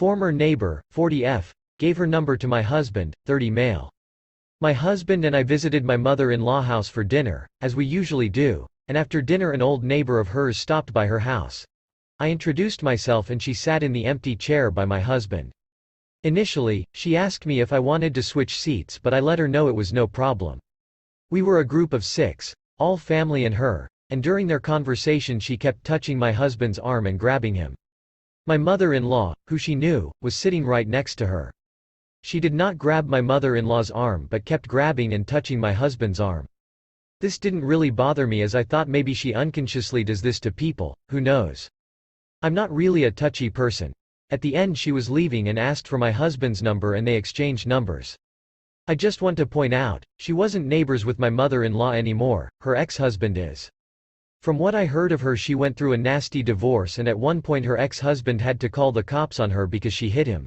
Former neighbor, 40F, gave her number to my husband, 30 male. My husband and I visited my mother-in-law house for dinner, as we usually do, and after dinner an old neighbor of hers stopped by her house. I introduced myself and she sat in the empty chair by my husband. Initially, she asked me if I wanted to switch seats, but I let her know it was no problem. We were a group of 6, all family and her, and during their conversation she kept touching my husband's arm and grabbing him. My mother-in-law, who she knew, was sitting right next to her. She did not grab my mother-in-law's arm but kept grabbing and touching my husband's arm. This didn't really bother me as I thought maybe she unconsciously does this to people, who knows. I'm not really a touchy person. At the end she was leaving and asked for my husband's number and they exchanged numbers. I just want to point out, she wasn't neighbors with my mother-in-law anymore, her ex-husband is. From what I heard of her, she went through a nasty divorce and at one point her ex-husband had to call the cops on her because she hit him.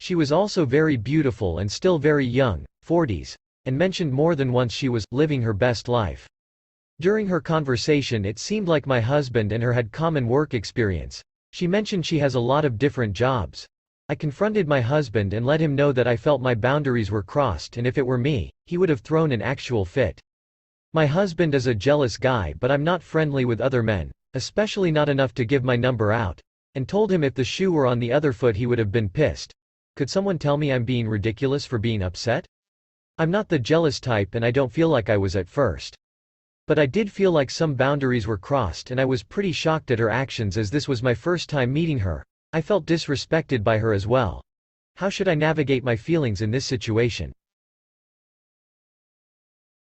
She was also very beautiful and still very young, 40s, and mentioned more than once she was living her best life. During her conversation it seemed like my husband and her had common work experience. She mentioned she has a lot of different jobs. I confronted my husband and let him know that I felt my boundaries were crossed and if it were me, he would have thrown an actual fit. My husband is a jealous guy, but I'm not friendly with other men, especially not enough to give my number out, and told him if the shoe were on the other foot he would have been pissed. Could someone tell me I'm being ridiculous for being upset? I'm not the jealous type and I don't feel like I was at first. But I did feel like some boundaries were crossed and I was pretty shocked at her actions as this was my first time meeting her. I felt disrespected by her as well. How should I navigate my feelings in this situation?